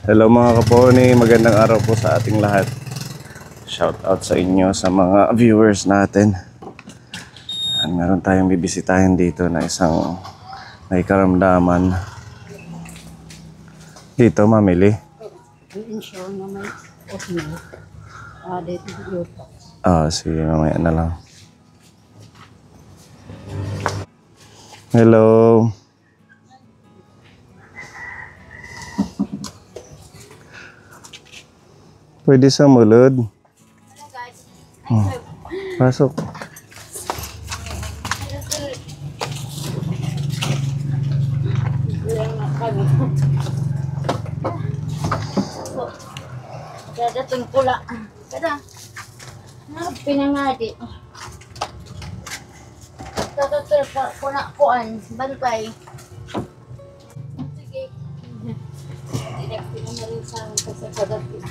Hello mga kaponi, magandang araw po sa ating lahat. Shout out sa inyo sa mga viewers natin. Meron tayong bibisitahin dito na isang may karamdaman. Dito mamili. Sige, mamaya na lang. Hello. Pwede sa mulod. Pasok. Dadatong pula. Kada. Pinangadi. Dadatong pula kuan. Bantay. Sige. Tidak pinangarin sa amin kasi dadatong.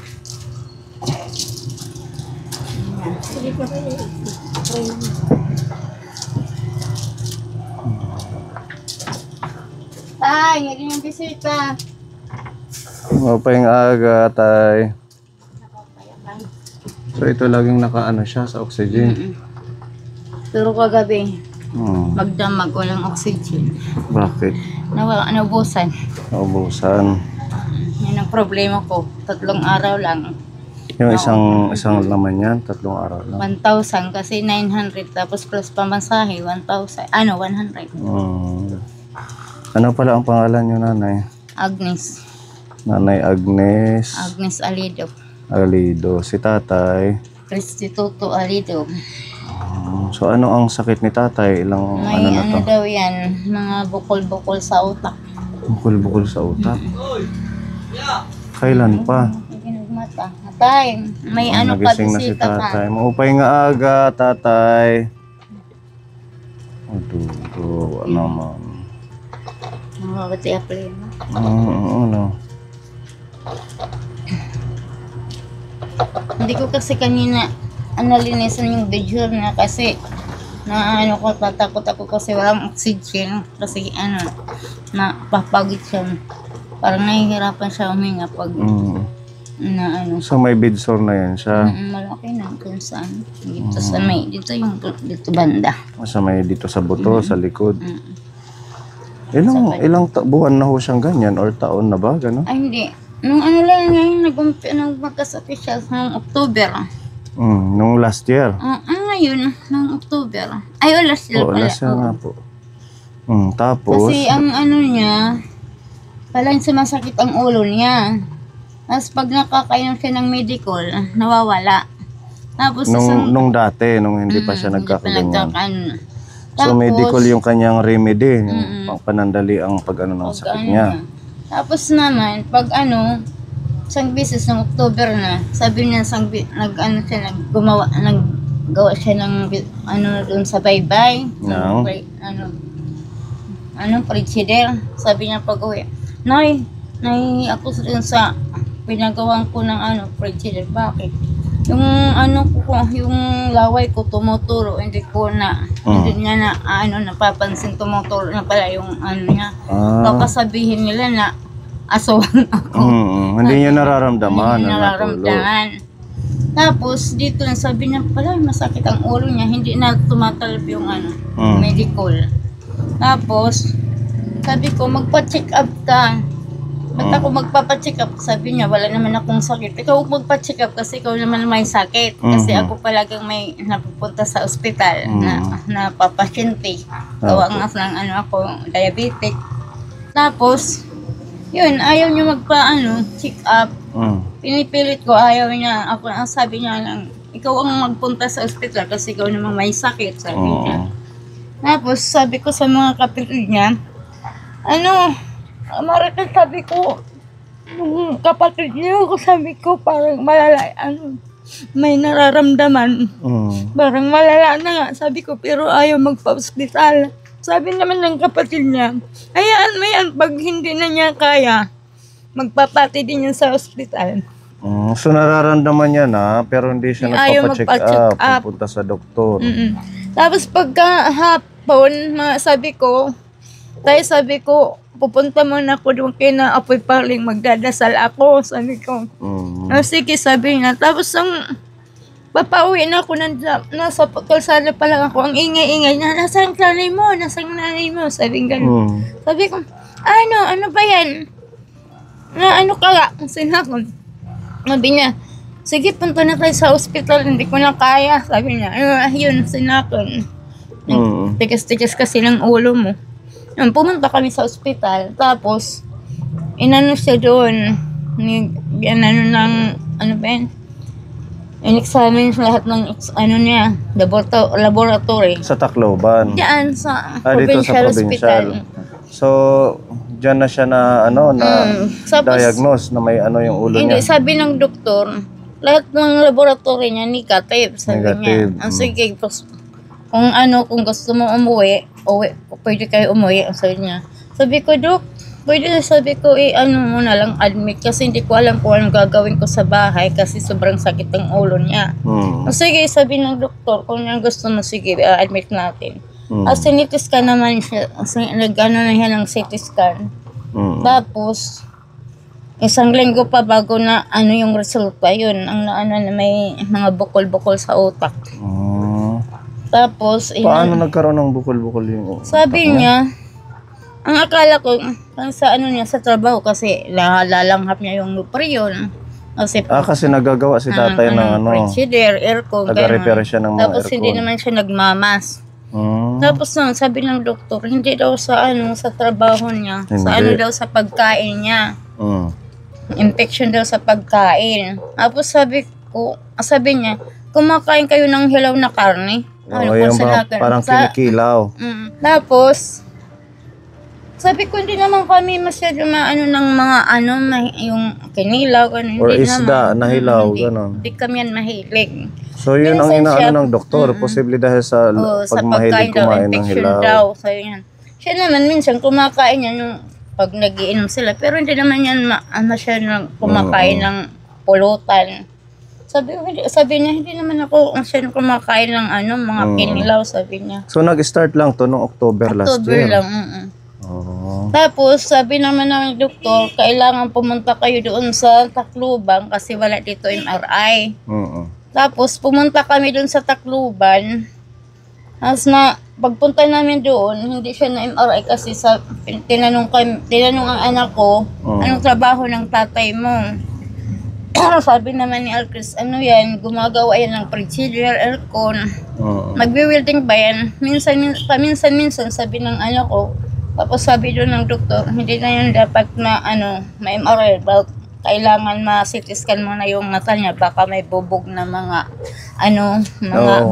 Sige pa kayo. Tay, hindi yung bisita. Mapayang aga, tay. So ito laging nakaano siya sa oxygen. Pero kagabi, magdamag walang oxygen. Bakit? Naubusan. Naubusan. Yan ang problema ko. 3 araw lang. Yung isang laman yan, 3 araw lang. 1,000 kasi 900 tapos plus pamasahe 1,000. 100. Ano pala ang pangalan niyo, nanay? Agnes. Nanay Agnes Agnes Alido. Alido. Si tatay? Restituto Alido. So ano ang sakit ni tatay? Ilang May na to? daw yan, mga bukol-bukol sa utak. Bukol-bukol sa utak? Kailan pa? Mata. Tay, may ano pa nagising na si bisita pa. tatay. Maupay nga aga, tatay. Ano naman? Mababati apli mo. Ano? Hindi ko kasi kanina analinisan yung video na kasi na ano ko, tatakot ako kasi walang oxygen kasi napapagod siya. Parang nahihirapan siya huminga pag na ano. So may bedsore na yan siya? Malaki na kung saan. Dito sa may, dito yung dito banda. Sa may dito sa buto, sa likod. Ilang buwan na ho siyang ganyan or taon na ba? Gano'n? Ay hindi. Nung ano lang ngayon, nagmagkasakit siya noong October. Nung last year? Ngayon, noong October. Ay, last year pala. Last year nga po. Tapos? Kasi ang ano niya, palang sumasakit ang ulo niya. Tapos pag nakakainom siya ng medical, nawawala. Tapos nung dati, nung hindi pa siya nagkakaganyan. So tapos, medical yung kanyang remedy, yung panandali ang pag-ano ng sakit niya. Tapos naman, pag isang beses ng October na, sabi niya naggawa siya ng doon sa baybay. Prechider. Sabi niya pag uwi, Nay, ako dun sa pinagawan ko ng prechider. Bakit? Yung yung laway ko tumuturo, hindi niya napapansin tumuturo na pala yung niya. Baka sabihin nila na aswang ako. Hindi niya nararamdaman. Hindi nararamdaman. Tapos dito na sabi niya pala masakit ang ulo niya, hindi na tumatalab yung medical. Tapos sabi ko magpa-check up ka. Ba't ako magpapacheck up? Sabi niya, wala naman akong sakit. Ikaw magpa-check up kasi ikaw naman may sakit. Kasi ako palagang may napupunta sa ospital na papasyente. Gawa nga ng ako, diabetic. Tapos, yun, ayaw niya check up. Pinipilit ko, ayaw niya. Sabi niya lang, ikaw ang magpunta sa ospital kasi ikaw naman may sakit. Sabi niya. Tapos, sabi ko sa mga kapatid niya, Marites, sabi ko, yung kapatid niyo, sabi ko, parang malala, may nararamdaman. Parang malala na nga, sabi ko, pero ayaw magpa-hospital. Sabi naman ng kapatid niya, hayaan mo yan, pag hindi na niya kaya, magpapati din yan sa hospital. So nararamdaman niya na, pero hindi siya nagpapacheck up, pupunta sa doktor. Tapos pagka hapon, sabi ko, pupunta muna ako doon kina Apoy Paling, magdadasal ako, sabi ko. Sige, sabi niya. Tapos papauwi na ako, nasa kalsada pa lang ako, ang ingay-ingay niya, nasaan nanay mo, sabi gano'n. Sabi ko, ano ba yan? Na ano ka nga, sinakon. Sabi niya, sige, punta na tayo sa ospital, hindi ko na kaya. Sabi niya, yun, sinakon. Tigas-tigas kasi ng ulo mo. Pumunta kami sa ospital, tapos, inano siya doon, ano ba yan? In-examine lahat ng, niya, laboratory. Sa Tacloban? Diyan, sa Dito sa provincial provincial. hospital. So, diyan na siya na, Tapos, diagnose na may yung ulo hindi, niya. sabi ng doktor, lahat ng laboratory niya negative, sabi Negative. niya. Sige, kung gusto mo umuwi, pwede kayo umuwi, sabi niya. Sabi ko, Dok, sabi ko, muna lang admit kasi hindi ko alam kung anong gagawin ko sa bahay kasi sobrang sakit ang ulo niya. Sige, sabi ng doktor, kung yung gusto mo, sige, admit natin. CT scan naman siya, nag-ano na siya ng CT scan. Tapos, isang linggo pa bago na yung resulta, yun, ang na may mga bukol-bukol sa utak. Tapos, Paano nagkaroon ng bukol-bukol yung sabi niya, ang akala ko, sa sa trabaho kasi lalanghap niya yung nutriyon. Kasi nagagawa si tatay ng frigidaire, aircon, taga-repair siya ng mga tapos hindi aircon. naman siya nagmamas. Tapos sabi ng doktor, hindi daw sa sa trabaho niya, sa Hindi. daw sa pagkain niya. Infection daw sa pagkain. Tapos sabi niya, kumakain kayo ng hilaw na karne. Yung parang kinikilaw. Tapos, sabi ko, hindi naman kami masyado ng mga yung kinilaw, Or hindi isda naman. na hilaw, Hindi. gano'n. Hindi kami yan mahilig. So yun ang Minsan siya- inaano ng doktor, posible dahil sa Sa pag mahilig pagkain daw, kumain ng infection hilaw. daw. Sabi niya. Siya naman, minsan kumakain yan yung pag nagiinom sila. Pero hindi naman yan masyado kumakain ng pulutan. Sabi niya, hindi naman ako masyado kumakain ng mga kinilaw, sabi niya. So nag-start lang to noong October last October year. lang, Tapos, sabi naman ng doktor, kailangan pumunta kayo doon sa Tacloban kasi wala dito MRI. Tapos, pumunta kami doon sa Tacloban. Tapos pagpunta namin doon, hindi siya na MRI kasi tinanong ang anak ko, anong trabaho ng tatay mo? Sabi naman ni Alcris, yan, gumagawa yan ng frigidaire, aircon. Magwi-welding ba yan? Minsan, sabi ng anak ko. Tapos sabi doon ng doktor, hindi na yun dapat ma-MRI. Kailangan ma-CT scan mo na yung mata niya. Baka may bubog na mga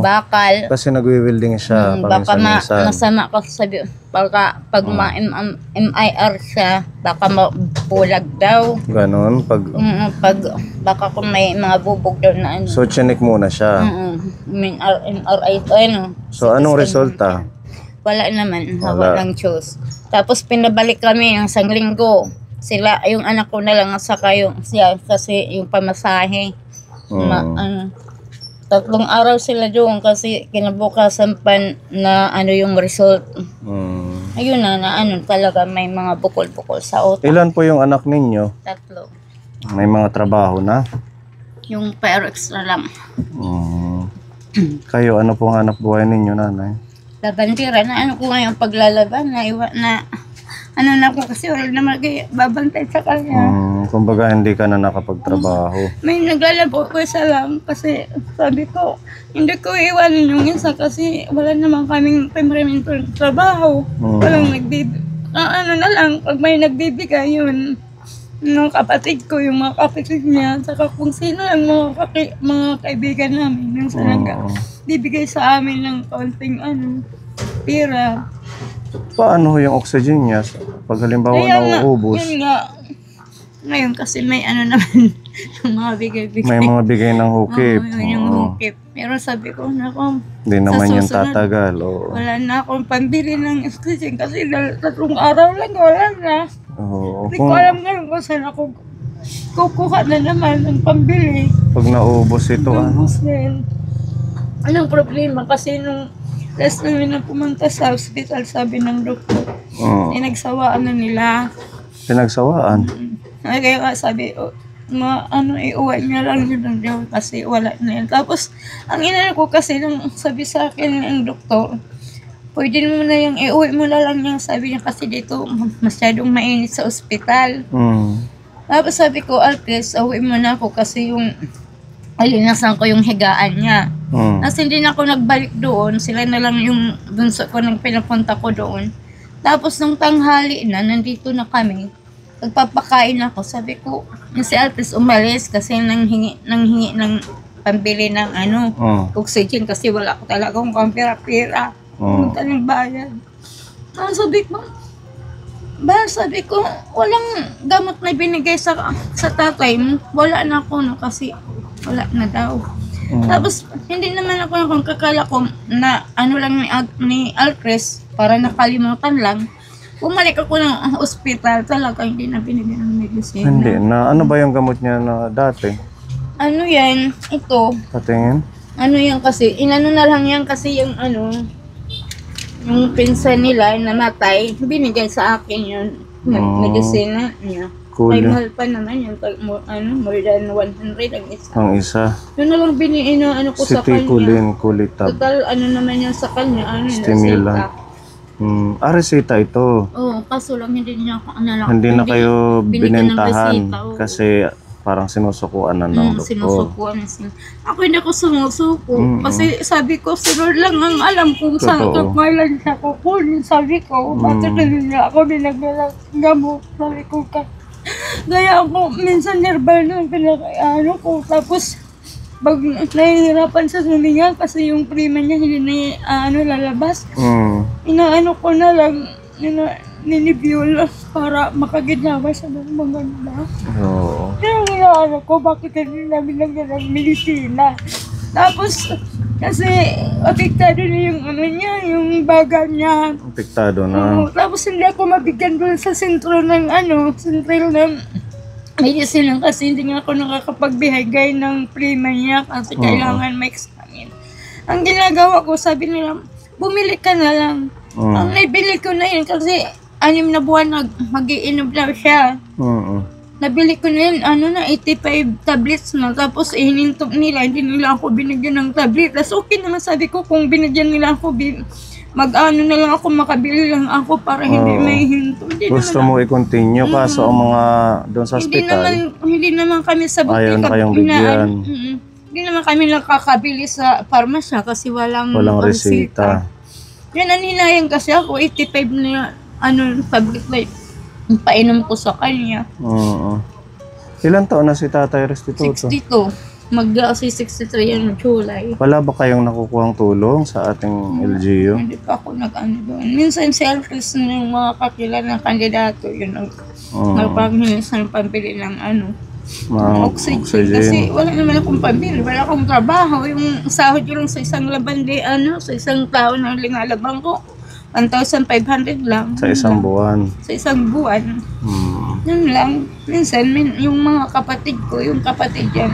bakal. Kasi nagwi-welding siya. Baka paminsan-minsan. masama ka sabi. Baka pag ma-MIR siya, baka mabulag daw. Ganon. Baka kung may mga bubog daw na So chinek muna siya. MRI to, So anong resulta? Wala naman, walang choose. Tapos pinabalik kami ng isang linggo. Sila, yung anak ko na lang saka siya kasi yung pamasahe. 3 araw sila doon kasi kinabukasan pa na yung result. Ayun na talaga may mga bukol-bukol sa utak. Ilan po yung anak ninyo? 3. May mga trabaho na? Yung pero extra lang. Kayo, ano pong hanap buhay ninyo, nanay? Labandira na ko ngayon paglalaban na na ako kasi wala naman babantay sa kanya. Kumbaga hindi ka na nakapagtrabaho. May naglalabo ko isa lang kasi sabi ko hindi ko iwanan yung isa kasi wala naman kaming permanent trabaho. Walang na lang pag may nagbibigay yun ng kapatid ko, yung mga kapatid niya, saka kung sino lang mga kaibigan namin yung bibigay sa amin ng kaunting pera. Paano yung oxygen niya? Pag halimbawa nauubos, Yun nga. Ngayon kasi may naman, yung mga bigay-bigay. may mga bigay ng hukip. Yung hukip. Pero sabi ko, Hindi naman sa yung susunod, tatagal. wala na akong pambili ng oxygen kasi 3 araw lang, wala na. Hindi ko alam ngayon kung saan ako kukuha na naman ng pambili. Pag naubos ito, Tapos din, anong problema kasi nung Tapos namin na pumunta sa hospital, sabi ng doktor. Nagsawaan na nila. Pinagsawaan. Kaya nga sabi, iuwi niya lang yun ng Diyos kasi wala na yan. Tapos, ang inano ko kasi nung sabi sa akin ng doktor, pwede mo na yung iuwi mo na lang yung sabi niya kasi dito masyadong mainit sa ospital. Tapos sabi ko, Alpes, uwi mo na ako kasi yung alinasan ko yung higaan niya. Kasi hindi na ako nagbalik doon, sila na lang yung bunso ko nang pinapunta ko doon. Tapos nung tanghali na, nandito na kami, nagpapakain ako, sabi ko, yung si Alpes umalis kasi nanghingi ng pambili ng oxygen kasi wala ko talagang pera-pera. Pumunta ng bayan. Sabi ko, walang gamot na binigay sa tatay mo. Wala na ako, no, kasi wala na daw. Tapos, hindi naman ako kung kakala ko na lang ni Alcres para nakalimutan lang. Bumalik ako ng ospital, talaga hindi na binigyan ng medicine. Hindi na. Ano ba yung gamot niya na dati? Ano yan? Ito. Patingin? Ano yan kasi? Inano na lang yan kasi yung yung pinsan nila namatay, binigay sa akin yun. Medicine niya. Cool. May mahal pa naman yun. More than 100 ang isa. Ang isa. Yun na lang ko sa kanya. Ceticulin, Kulitab. Total, naman yan sa kanya. Stimulant. Resita ito. Oo, kaso lang hindi niya ako Hindi na kayo binigyan ng binentahan resita, oo. kasi parang sinusukuan na ng doktor. Sinusukuan na sila. Ako hindi ako sumusuko. Kasi sabi ko, si Lord lang ang alam kung saan kailan siya kukunin. Sabi ko, bakit niya ako binagdalang gamot. Sabi ko Gaya ako, minsan nerval na pinaka ko. Tapos, pag nahihirapan sa suminga kasi yung prima niya hindi na lalabas. Inaano ko na lang, ninibiyol para makaginawa siya ng maganda. Kaya inaano ko, bakit hindi namin ng medisina. Tapos, kasi apektado na yung yung baga niya. Apektado na. Tapos hindi ako mabigyan doon sa sentro ng sentral ng medicine kasi hindi nga ako nakakapagbigay ng prima niya kasi kailangan may examine. Ang ginagawa ko, sabi nila, bumili ka na lang. Ang naibili ko na yun kasi 6 na buwan mag-iinom daw siya. Nabili ko na yun, 85 tablets na. Tapos hinintog nila, hindi nila ako binigyan ng tablet. Tapos okay naman sabi ko, kung binigyan nila ako, na lang ako, makabili lang ako para hindi may hinto. Gusto mo i-continue kaso ang mga doon sa hospital? Hindi naman kami sa buti. Ayaw na kayong bigyan. Hindi naman kami nakakabili sa pharmacy kasi walang resita. Yan, aninayan kasi ako, 85 na tablet na painom ko sa kanya. Ilan taon na si Tatay Restituto? 62. Mag-63 yan July. Wala ba kayong nakukuhang tulong sa ating LGU? Hindi pa ako doon. Minsan si Alcres ng mga kakilala ng kandidato, yun nagpanghilis ng pambili ng oxygen. Kasi wala naman akong pambili, wala akong trabaho. Yung sahod ko lang sa isang labandi, sa isang tao na lingalabang ko. 1,500 lang. Sa isang buwan? Sa isang buwan. Yun lang. Minsan, yung mga kapatid ko, yung kapatid yan,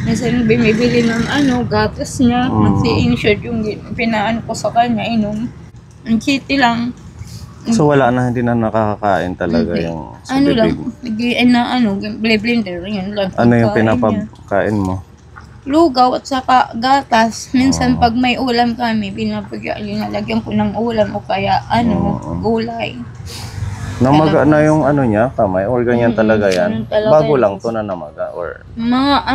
minsan bumibili ng gatas niya. Kasi insured yung pinaan ko sa kanya, inom. Ang kitty lang. So wala na, hindi na nakakakain talaga yung sa bibig? Blender, yun lang. Ano yung pinapakain mo? Lugaw at saka gatas. Minsan pag may ulam kami, linalagyan ko ng ulam o kaya gulay. Namaga na yung niya, kamay, or ganyan talaga yan? Bago lang to na namaga, or? Mga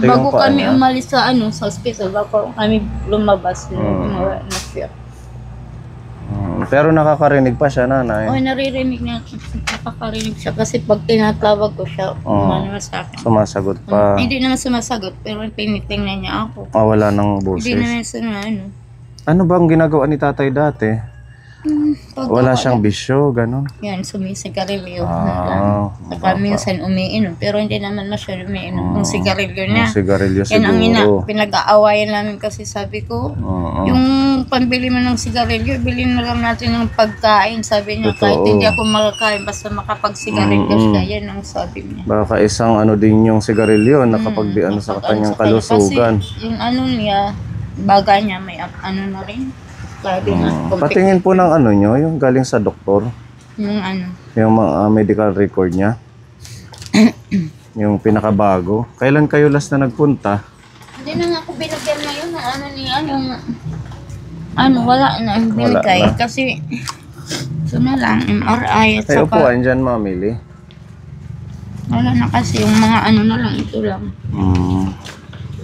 bago kami umalis sa hospital, bago kami lumabas, na siya. Pero nakakarinig pa siya, nanay? Oo, naririnig niya. Nakakarinig siya kasi pag tinatawag ko siya, sa akin. Sumasagot pa? Hindi naman sumasagot, pero tinitingnan niya ako. Wala nang boses? Hindi naman Ano bang ginagawa ni tatay dati? Wala siyang bisyo, gano'n? Yan, sumisigarilyo. Saka minsan umiinom, pero hindi naman masyado umiinom. Yung sigarilyo niya. Yung sigarilyo yan siguro. Ang pinag-aawayan namin kasi sabi ko, yung pambili mo ng sigarilyo, bilhin na lang natin ng pagkain. Sabi niya, kahit hindi ako makakain, basta makapagsigarilyo siya. Yan ang sabi niya. Baka isang din yung sigarilyo, nakapag sa kanyang kalusugan. Kasi yung niya, baga niya may ano na rin. Sabi na, Patingin po ng ano nyo, yung galing sa doktor. yung ano. Yung mga medical record niya. Yung pinakabago. Kailan kayo last na nagpunta? Hindi na nga ako binigyan ngayon ng ano niya, yung ano, wala na binigay. na. Kasi, ito na lang, MRI at Kayo po, saka, andyan mamili. wala na kasi yung mga ano na lang, ito lang.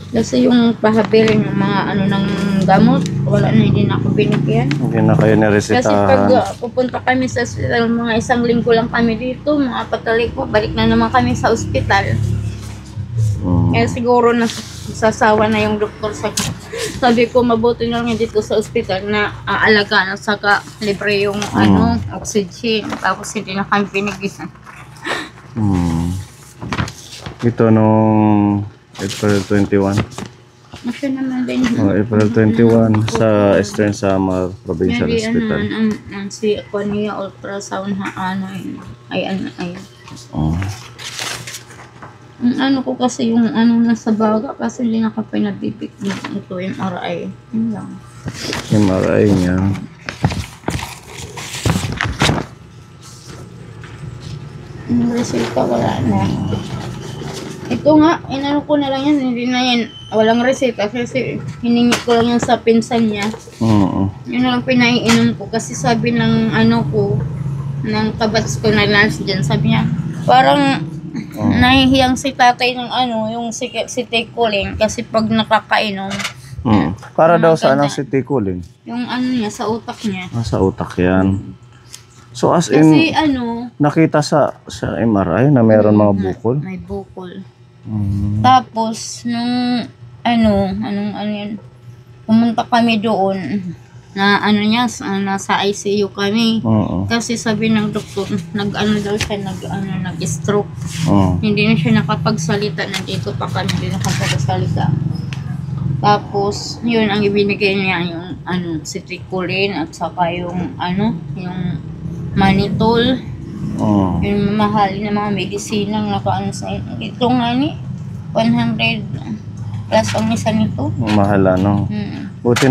Kasi yung pahabilin yung mga ano ng gamot, wala na, hindi na ako binigyan. Hindi na kayo Kasi pag niresetahan. pupunta kami sa ospital, mga 1 linggo lang kami dito, mga pagkaliko, balik na naman kami sa ospital. Kaya siguro sasawa na yung doktor sa sabi ko mabuti na lang dito sa ospital na aalagaan at saka libre yung ano, oxygen. Tapos hindi na kami binigyan. Ito nung April 21. Masya naman din. April 21 sa Eastern Samar Provincial Hindi Hospital. ang si Konya ultrasound ano ay. Oh. Ang ano ko kasi yung ano nasa baga kasi hindi na ka pinabibig ito yung MRI. Yun lang. MRI niya. Yung resita wala na. Ito nga, inano ko na lang yan, hindi na yan. Walang resita kasi hiningi ko lang yan sa pinsan niya. Yun na lang pinaiinom ko kasi sabi ng ano ko, ng kabats ko na lunch dyan, sabi niya, parang nahihiyang si tatay ng ano, yung si Tekolin kasi pag nakakainom, Para daw sa ganda. anong si Tikulin? yung ano niya, sa utak niya. Sa utak yan. So as Kasi in, ano, nakita sa MRI na meron mga bukol? may bukol. Tapos, nung ano yun, pumunta kami doon, na ano niya, nasa ICU kami. Kasi sabi ng doktor, nag-ano daw siya, nag-stroke. Hindi na siya nakapagsalita, nandito pa kami, hindi nakapagsalita. Tapos, yun, ang ibinigay niya, yung citicoline, at saka yung yung manitol. Yung mahal na mga medisinang nakaano sa ito nga ni 100 plus ang isa nito. Mahal ano. Buti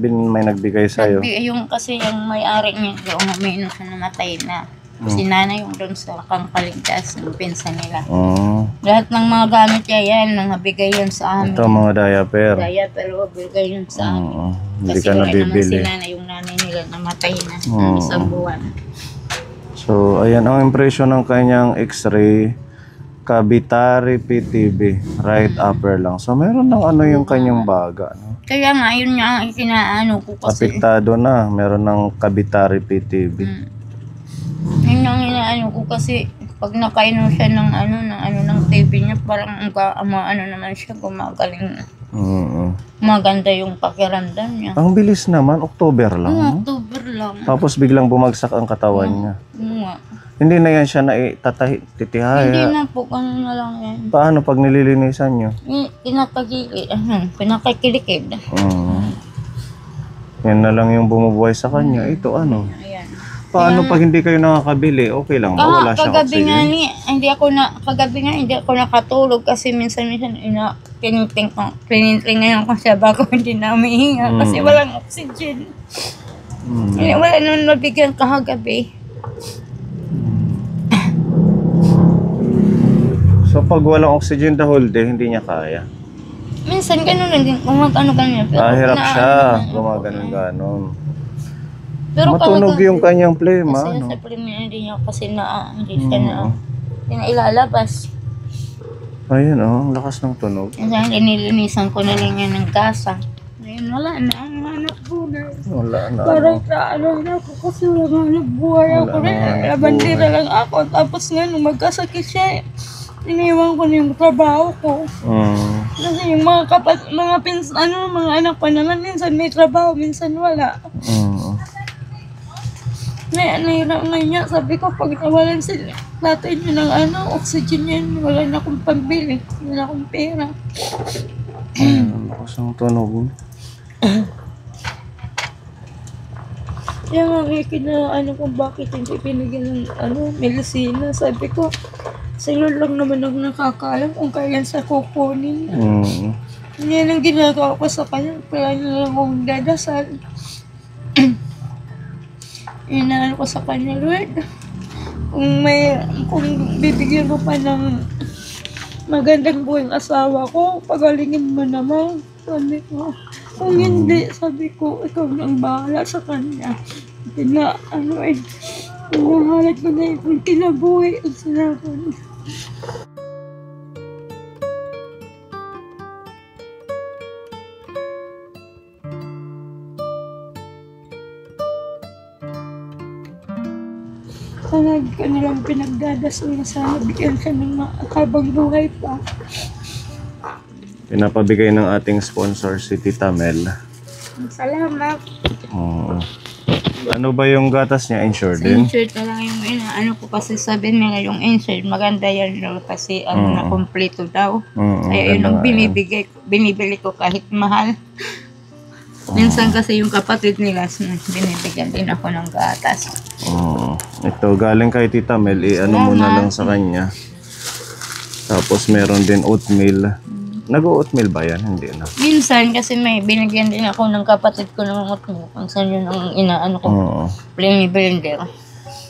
may nagbigay sa'yo. Yung kasi yung may-ari niya doon may namatay na. Si nanay yung doon sa Kangkaligtas ng pinsan nila. Lahat ng mga gamit niya yan, nabigay yan sa amin. Ito mga diaper. Pero bigay yun sa amin. Hindi Kasi ka wala naman si nabibili. nanay, yung nanay nila namatay na ng isang buwan. So, ayan ang impression ng kanyang x-ray. Cavitary PTB. Right upper lang. So, meron ng ano yung kanyang baga. No? Kaya nga, yun nga ang ikinaano ko kasi. Apektado na. Meron ng cavitary PTB. Yun ang inaano ko kasi pag nakainom siya ng ng TV niya, parang ano naman siya, gumagaling na. Maganda yung pakiramdam niya. Ang bilis naman. October lang. No? October lang. Tapos biglang bumagsak ang katawan niya. Nga. Hindi na yan siya na Hindi titihaya. na po, ano na lang yan. Paano pag nililinisan nyo? Pinakakilikid. Yan na lang yung bumubuhay sa kanya. Ito ano? Ayan. Paano pag hindi kayo nakakabili? Okay lang ba? Wala siyang Kagabi nga oxygen? hindi ako nakatulog kasi minsan tinitingnan ngayon ko siya bago hindi na humihinga kasi walang oxygen. Wala naman mabigyan kahagabi. So pag walang oxygen the whole day, hindi niya kaya. Minsan gano'n lang din, kumagano ganyan. Hirap siya. Gumaganon-ganon. Pero Matunog yung kanyang plema. kasi No? sa preliminary hindi niya kasi hindi siya hindi na ilalabas. Ayun ang lakas ng tunog. Minsan nililinisan ko na lang yan ng gasa. Ngayon wala na, ang hanap buhay. Wala na. Parang na ako kasi wala hanap buhay ako Wala na. na hanap Labandira lang ako. Tapos nga nung magkasakit siya, iniwan ko na yung trabaho ko. Kasi yung mga mga anak pa naman, minsan may trabaho, minsan wala. Nahirap nga niya. Sabi ko, pag nawalan sila, tatay niyo ng oxygen yan, wala na akong pambili. Wala akong pera. Ang lakas ng tunog. Kaya nga, kung bakit hindi binigyan ng medicina. Sabi ko, sila lang naman ang nakakaalam kung kailan sa kukunin. Yan ang ginagawa ko sa kanya. Kaya na lang akong dadasal. Inaan ko sa kanya, Lord. Kung bibigyan ko pa ng magandang buhay ang asawa ko, pagalingin mo naman. Sabi ko. Kung hindi, sabi ko, ikaw nang bahala sa kanya. Pinahalat ko na yung kinabuhi ang sinabi niya. Lagi ko nilang pinagdadasal na sana bigyan siya ng habang buhay pa. Pinapabigay ng ating sponsor si Tita Mel. Salamat. Oo. Ano ba yung gatas niya? Insured din? Insert na lang yung ano ko kasi sabi nila yung insert maganda yan no, kasi ano na kompleto daw. Kaya yun ang binibili ko kahit mahal. Minsan kasi yung kapatid nila binibigyan din ako ng gatas. Ito galing kay Tita Mel, ano mo na lang sa kanya. Tapos meron din oatmeal. Nag-oatmeal ba yan? Hindi na. Minsan kasi may binigyan din ako ng kapatid ko ng oatmeal. Kung saan yun ang inaano ko. Plain blender.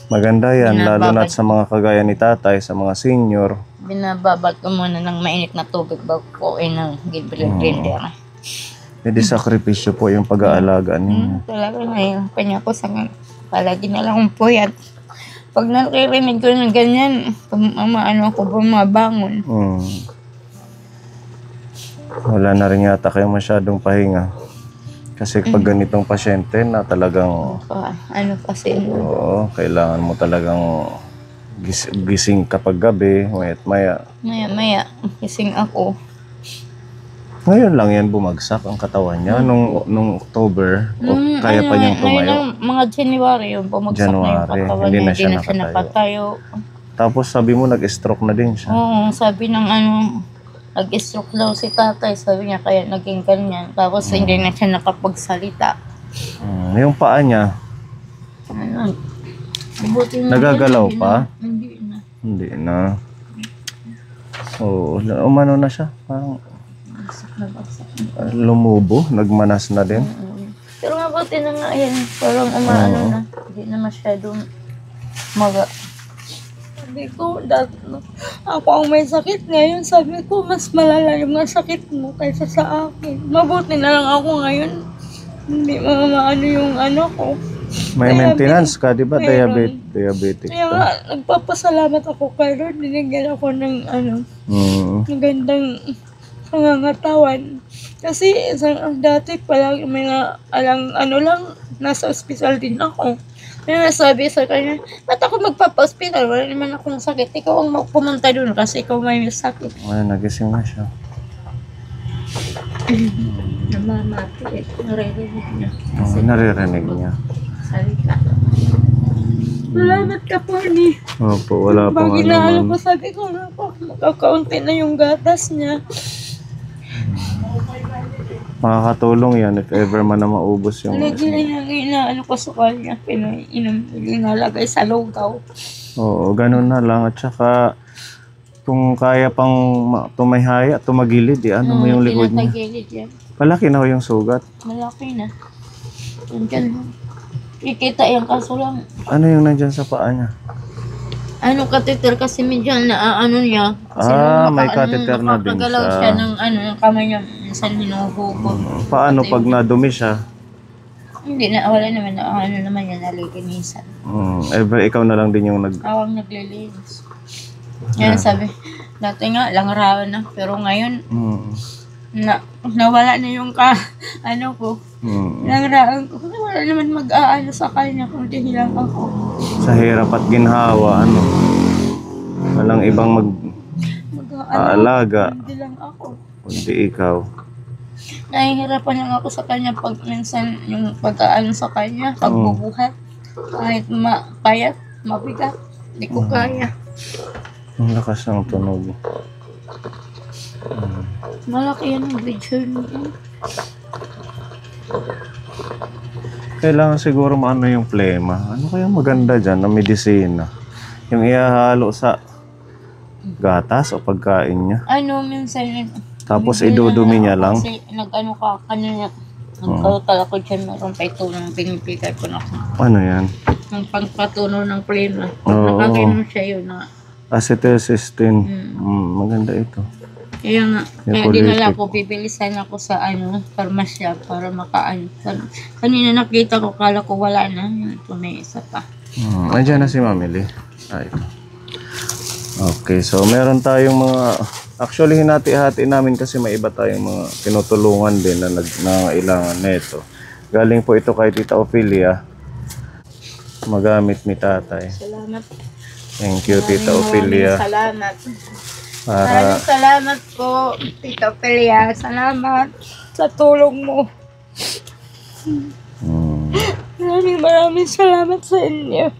Maganda yan, lalo na sa mga kagaya ni tatay, sa mga senior. Binababad ko muna ng mainit na tubig bago ko ng blender. Hindi sakripisyo po yung pag-aalaga ninyo. Talaga na kanya ko sa palagi na lang akong puyat. Pag naririnig ko ng ganyan, ako bumabangon. Wala na rin yata kayo masyadong pahinga. Kasi pag ganitong pasyente na talagang... Ano kasi? Oo, kailangan mo talagang gising kapag gabi, maya't maya. Maya, gising ako. Ngayon lang yan bumagsak ang katawan niya, nung October, o kaya pa niyang tumayo. Ngayon, mga January yung bumagsak na yung katawan hindi niya, na siya nakatayo. Tapos sabi mo nag-stroke na din siya. Oo, sabi ng nag-stroke daw si tatay, sabi niya kaya naging ganyan. Tapos hindi na siya nakapagsalita. Yung paa niya, nagagalaw pa? Hindi na. Hindi na. So, umano na siya. Parang lumubo, nagmanas na din. Pero mabuti na nga yan. Parang umaano na. Hindi na masyadong maga. Sabi ko, ako ang may sakit ngayon. Sabi ko, mas malala yung sakit mo kaysa sa akin. Mabuti na lang ako ngayon. Hindi maano yung ko. May maintenance ka, di ba? Diabetic Kaya nga, nagpapasalamat ako kay Lord. Binigyan ako ng magandang pangangatawan. Kasi dati palagi may nasa ospital din ako. Kaya nasabi sa kanya, ba't ako magpapa-hospital? Wala naman akong sakit. Ikaw ang pumunta doon kasi ikaw may sakit. Nagising na siya. Namamati. Naririnig niya. Naririnig niya. Salita. Salamat ka po ni. Opo, wala pong ano ko, sabi ko, makakaunti na yung gatas niya. Makakatulong yan if ever man na maubos yung... Inaano ko sa kanya, inalagay sa lugaw. Oo, ganun na lang. At saka, kung kaya pang tumahaya, tumagilid, ano mo yung likod niya. Tinatagilid yan. Malaki na ho yung sugat. Malaki na. Nandyan. Kikita yan kaso lang. Ano yung nandyan sa paa niya? Catheter kasi medyo niya. Kasi may catheter na din siya. Siya ng ng kamay niya. Minsan hinuhugot. Paano pag nadumi siya? Hindi na, wala naman naman yan, naliginisan. Ever ikaw na lang din yung Awang naglilinis. Yan sabi, dati nga, langrawan na. Pero ngayon, nawala na yung ko. Langrawan ko. Wala naman mag-aano sa kanya kung di lang ako. Sa hirap at ginhawa, walang ibang mag-aalaga. Hindi lang ako. Kundi ikaw. Nahihirapan lang ako sa kanya pag minsan yung pag-aano sa kanya, pagbubuhat. Kahit payat, mabigat, hindi ko kaya. Ang lakas ng tunog. Malaki yan ang video niya. Kailangan siguro maano yung plema. Ano kaya maganda dyan na medisina? Yung ihahalo sa gatas o pagkain niya? Minsan Tapos Bibili idudumi na niya lang. Kasi nag-ano ka kanina. Nagkautal ako dyan. Meron pa itulong pinipigay ko na ako. Ano yan? Ang pangpatuno ng pleno. Oo. Nakakainom siya yun na. Acetylcysteine. Maganda ito. Kaya nga, kaya Eucalyptus. dinala ko, bibilisan ako sa farmasya para makaan. Kanina nakita ko, kala ko wala na. Ito may isa pa. Andiyan na si Mamili. Ito. Okay, so meron tayong mga... Actually, hinati-hati namin kasi may iba tayong mga tinutulungan din na nangailangan nito. Galing po ito kay Tita Ophelia. Magamit ni tatay. Salamat. Thank you, Tita Ophelia. Salamat. Para Maraming salamat po, Tita Ophelia. Salamat sa tulong mo. Maraming salamat sa inyo.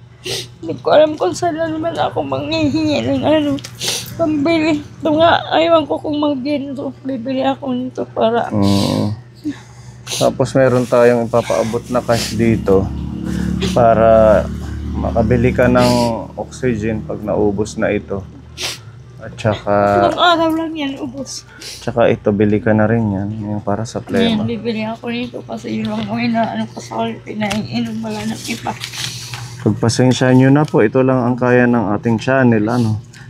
Hindi ko alam kung saan na naman ako manghihingi ng pambili. Ito nga, ayaw ko kung mag-ginto. Bibili ako nito para... Tapos meron tayong ipapaabot na cash dito para makabili ka ng oxygen pag naubos na ito. At saka... Ilang araw lang yan, ubos. Tsaka ito, bili ka na rin yan. Yung para sa plema. Ayan, bibili ako nito kasi yun lang mo ko sa pinaiinom wala ng iba. Pagpasensya nyo na po, ito lang ang kaya ng ating channel.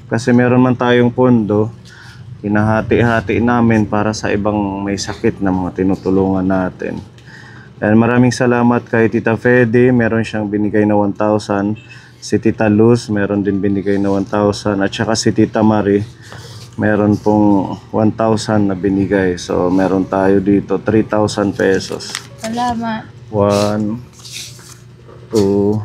Kasi meron man tayong pondo, hinahati-hati namin para sa ibang may sakit na mga tinutulungan natin. And maraming salamat kay Tita Fede, meron siyang binigay na 1,000. Si Tita Luz, meron din binigay na 1,000. At saka si Tita Marie, meron pong 1,000 na binigay. So meron tayo dito 3,000 pesos. Salamat. 1, 2,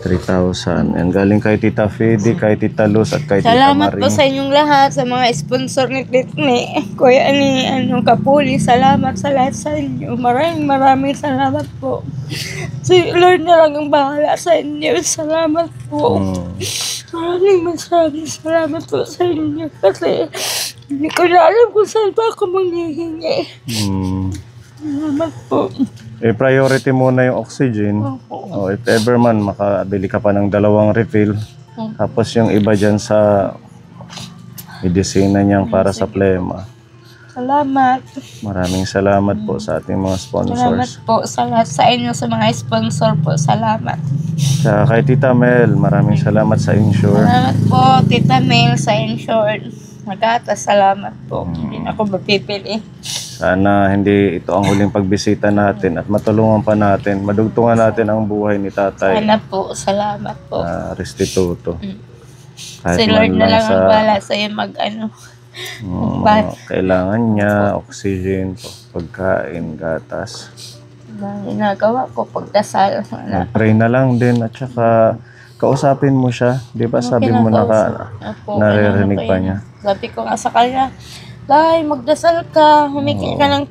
3,000. And galing kay Tita Fede, kay Tita Luz at kay Tita Salamat Marie. po sa inyong lahat, sa mga sponsor ni Kuya Kapuli. Salamat sa lahat sa inyo. Maraming salamat po. Si Lord na lang ang bahala sa inyo. Salamat po. Maraming salamat po sa inyo. Kasi hindi ko na alam kung saan pa ako manghihingi. Salamat po. Priority muna yung oxygen. Opo. If ever man, makabili ka pa ng 2 refill. Tapos yung iba dyan sa medisina niyang para sa plema. Salamat. Maraming salamat po sa ating mga Salamat sponsors. po sa lahat sa inyo, sa mga sponsor po. Salamat. Tsaka kay Tita Mel, maraming salamat sa insure. Salamat po, Tita Mel, sa Insure. Magatas, salamat po. Hindi na ako mapipili. Sana hindi ito ang huling pagbisita natin at matulungan pa natin, madugtungan natin ang buhay ni Tatay. Sana po, salamat po. Restituto. Si Lord na lang ang bahala sa'yo kailangan niya, oxygen, pagkain, gatas. Ginagawa ko, pagdasal. Pray na lang din at saka kausapin mo siya. Di ba sabi mo naririnig pa niya? Sabi ko nga sa kanya, Tay, magdasal ka, humingi ka ng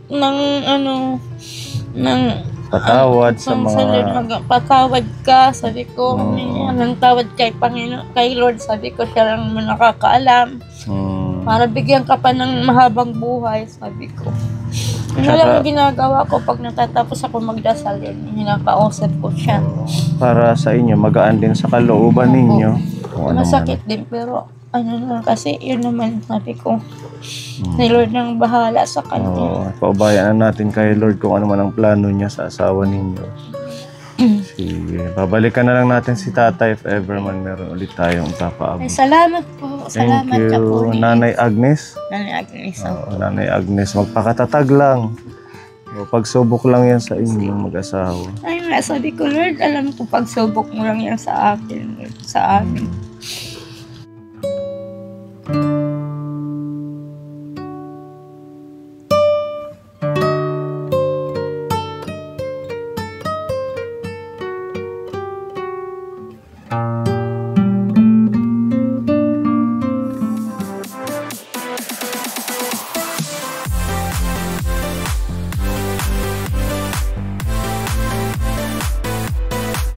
patawad sa mga... Patawad ka, sabi ko, ng tawad kay Panginoon, kay Lord, sabi ko, siya lang mo nakakaalam. Para bigyan ka pa ng mahabang buhay, sabi ko. Yun lang ang ginagawa ko pag natatapos ako magdasal, yan, hinakausap ko siya. Para sa inyo, magaan din sa kalooban ninyo. Masakit din, pero kasi yun naman, sabi ko, ni Lord nang bahala sa kanya. Paubayan natin kay Lord kung ano man ang plano niya sa asawa ninyo. Sige, babalikan na lang natin si Tatay if ever man meron ulit tayong papaabot. Salamat po. Salamat Thank you, po. Nanay Agnes. Nanay Agnes. Nanay Agnes, magpakatatag lang. Pagsubok lang yan sa inyong mag-asawa. Ay nga, sabi ko, Lord, alam ko pagsubok mo lang yan sa akin, sa amin.